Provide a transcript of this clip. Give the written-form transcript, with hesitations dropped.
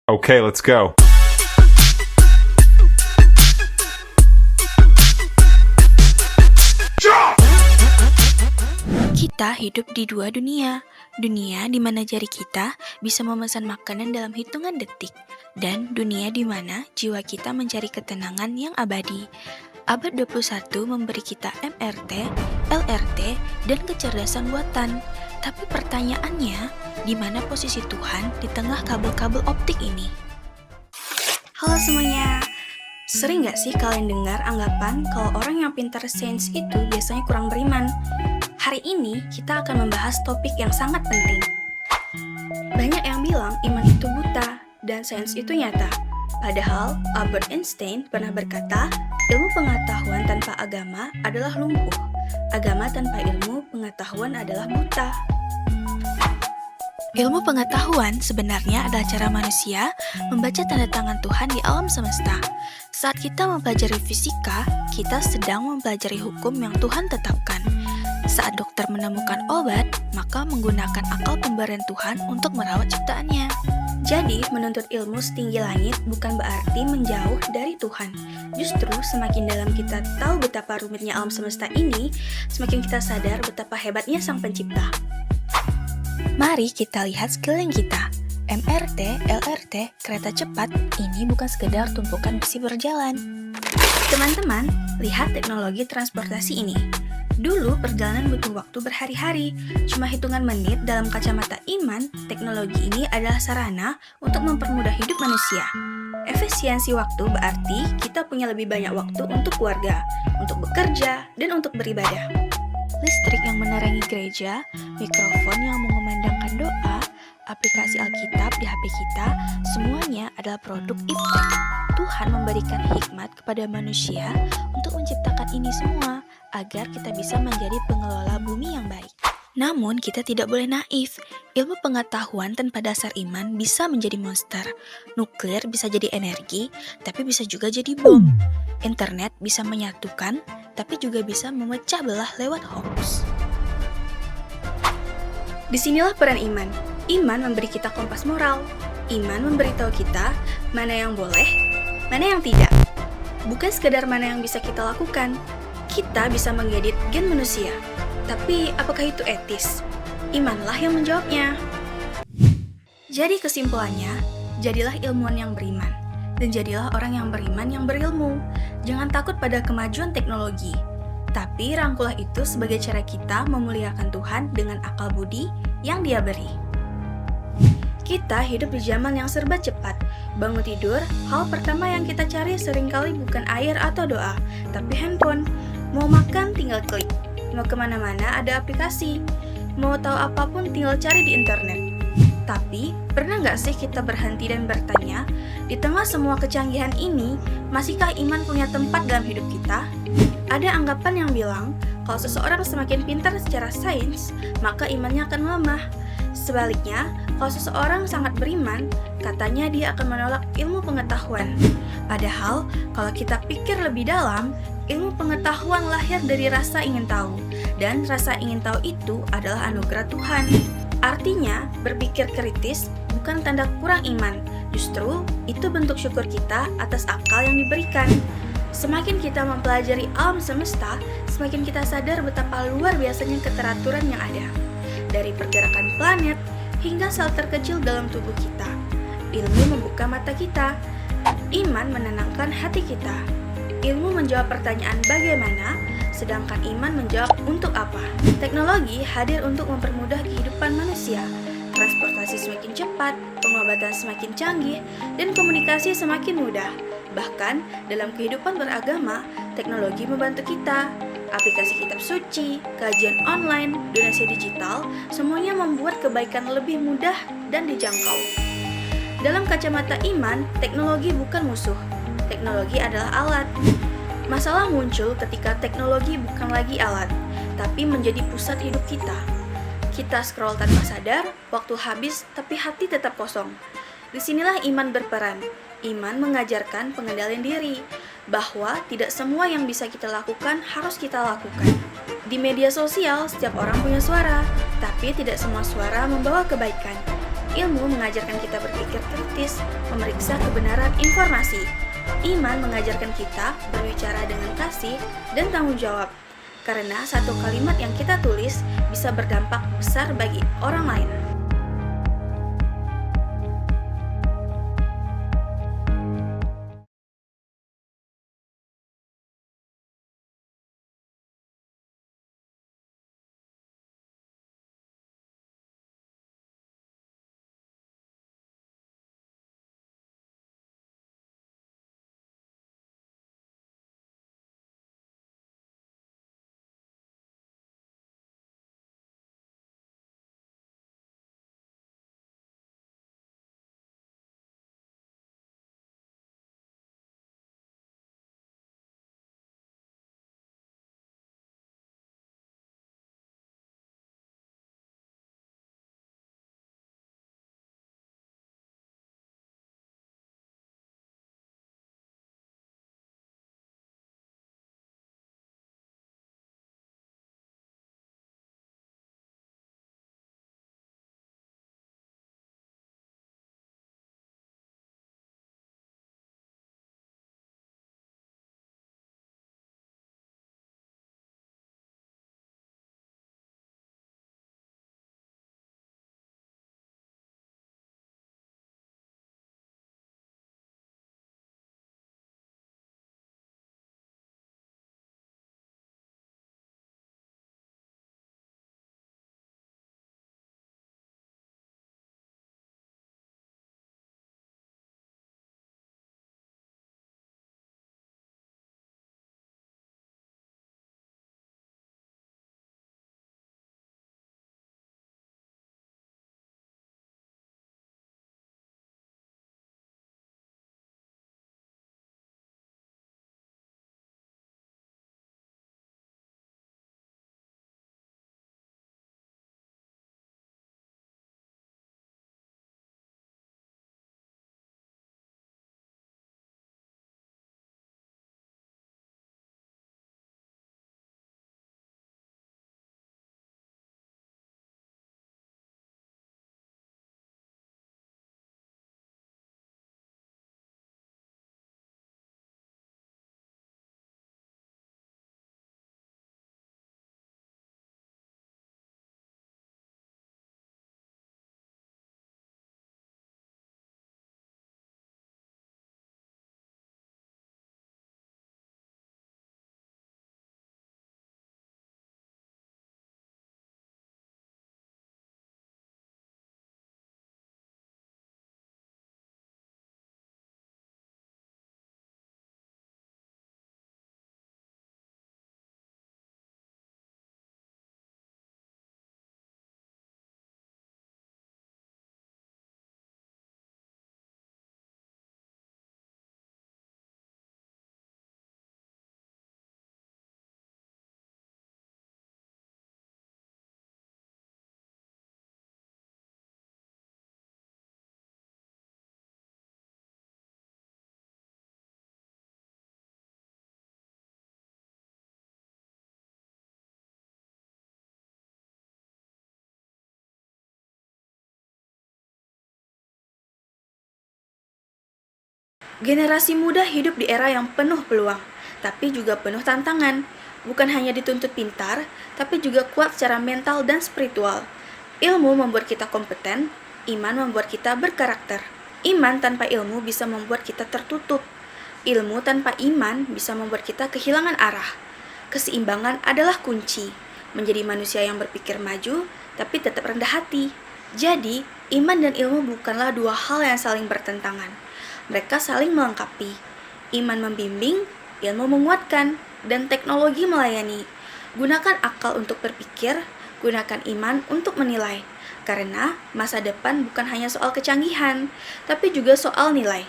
Okay, let's go. Kita hidup di dua dunia. Dunia di mana jari kita bisa memesan makanan dalam hitungan detik, dan dunia di mana jiwa kita mencari ketenangan yang abadi. Abad 21 memberi kita MRT, LRT, dan kecerdasan buatan. Tapi pertanyaannya, di mana posisi Tuhan di tengah kabel-kabel optik ini? Halo semuanya, sering gak sih kalian dengar anggapan kalau orang yang pintar sains itu biasanya kurang beriman? Hari ini kita akan membahas topik yang sangat penting. Banyak yang bilang iman itu buta dan sains itu nyata. Padahal Albert Einstein pernah berkata, ilmu pengetahuan tanpa agama adalah lumpuh. Agama tanpa ilmu pengetahuan adalah buta. Ilmu pengetahuan sebenarnya adalah cara manusia membaca tanda tangan Tuhan di alam semesta. Saat kita mempelajari fisika, kita sedang mempelajari hukum yang Tuhan tetapkan. Saat dokter menemukan obat, maka menggunakan akal pemberian Tuhan untuk merawat ciptaannya. Jadi, menuntut ilmu setinggi langit bukan berarti menjauh dari Tuhan. Justru, semakin dalam kita tahu betapa rumitnya alam semesta ini, semakin kita sadar betapa hebatnya Sang Pencipta. Mari kita lihat sekeliling kita. MRT, LRT, kereta cepat, ini bukan sekedar tumpukan besi berjalan. Teman-teman, lihat teknologi transportasi ini. Dulu perjalanan butuh waktu berhari-hari, cuma hitungan menit. Dalam kacamata iman, teknologi ini adalah sarana untuk mempermudah hidup manusia. Efisiensi waktu berarti kita punya lebih banyak waktu untuk keluarga, untuk bekerja, dan untuk beribadah. Listrik yang menerangi gereja, mikrofon yang mengumandangkan doa, aplikasi Alkitab di HP kita, semuanya adalah produk Iptek. Tuhan memberikan hikmat kepada manusia untuk menciptakan ini semua, agar kita bisa menjadi pengelola bumi yang baik. Namun, kita tidak boleh naif. Ilmu pengetahuan tanpa dasar iman bisa menjadi monster. Nuklir bisa jadi energi, tapi bisa juga jadi bom. Internet bisa menyatukan, tapi juga bisa memecah belah lewat hoax. Disinilah peran iman. Iman memberi kita kompas moral. Iman memberitahu kita mana yang boleh, mana yang tidak. Bukan sekadar mana yang bisa kita lakukan. Kita bisa mengedit gen manusia. Tapi apakah itu etis? Imanlah yang menjawabnya. Jadi kesimpulannya, jadilah ilmuwan yang beriman. Dan jadilah orang yang beriman yang berilmu. Jangan takut pada kemajuan teknologi. Tapi rangkulah itu sebagai cara kita memuliakan Tuhan dengan akal budi yang Dia beri. Kita hidup di zaman yang serba cepat. Bangun tidur, hal pertama yang kita cari seringkali bukan air atau doa, tapi handphone. Mau makan tinggal klik, mau kemana-mana ada aplikasi, mau tahu apapun tinggal cari di internet. Tapi, pernah nggak sih kita berhenti dan bertanya, di tengah semua kecanggihan ini, masihkah iman punya tempat dalam hidup kita? Ada anggapan yang bilang, kalau seseorang semakin pintar secara sains, maka imannya akan melemah. Sebaliknya, kalau seseorang sangat beriman, katanya dia akan menolak ilmu pengetahuan. Padahal, kalau kita pikir lebih dalam, ilmu pengetahuan lahir dari rasa ingin tahu, dan rasa ingin tahu itu adalah anugerah Tuhan. Artinya, berpikir kritis bukan tanda kurang iman, justru itu bentuk syukur kita atas akal yang diberikan. Semakin kita mempelajari alam semesta, semakin kita sadar betapa luar biasanya keteraturan yang ada. Dari pergerakan planet hingga sel terkecil dalam tubuh kita. Ilmu membuka mata kita, iman menenangkan hati kita. Ilmu menjawab pertanyaan bagaimana, sedangkan iman menjawab untuk apa. Teknologi hadir untuk mempermudah kehidupan manusia. Transportasi semakin cepat, pengobatan semakin canggih, dan komunikasi semakin mudah. Bahkan, dalam kehidupan beragama, teknologi membantu kita. Aplikasi kitab suci, kajian online, donasi digital, semuanya membuat kebaikan lebih mudah dan dijangkau. Dalam kacamata iman, teknologi bukan musuh. Teknologi adalah alat. Masalah muncul ketika teknologi bukan lagi alat, tapi menjadi pusat hidup kita. Kita scroll tanpa sadar, waktu habis, tapi hati tetap kosong. Disinilah iman berperan. Iman mengajarkan pengendalian diri, bahwa tidak semua yang bisa kita lakukan harus kita lakukan. Di media sosial, setiap orang punya suara, tapi tidak semua suara membawa kebaikan. Ilmu mengajarkan kita berpikir kritis, memeriksa kebenaran informasi. Iman mengajarkan kita berbicara dengan kasih dan tanggung jawab. Karena satu kalimat yang kita tulis bisa berdampak besar bagi orang lain. Generasi muda hidup di era yang penuh peluang, tapi juga penuh tantangan. Bukan hanya dituntut pintar, tapi juga kuat secara mental dan spiritual. Ilmu membuat kita kompeten, iman membuat kita berkarakter. Iman tanpa ilmu bisa membuat kita tertutup. Ilmu tanpa iman bisa membuat kita kehilangan arah. Keseimbangan adalah kunci, menjadi manusia yang berpikir maju, tapi tetap rendah hati. Jadi, iman dan ilmu bukanlah dua hal yang saling bertentangan. Mereka saling melengkapi. Iman membimbing, ilmu menguatkan, dan teknologi melayani. Gunakan akal untuk berpikir, gunakan iman untuk menilai. Karena masa depan bukan hanya soal kecanggihan, tapi juga soal nilai.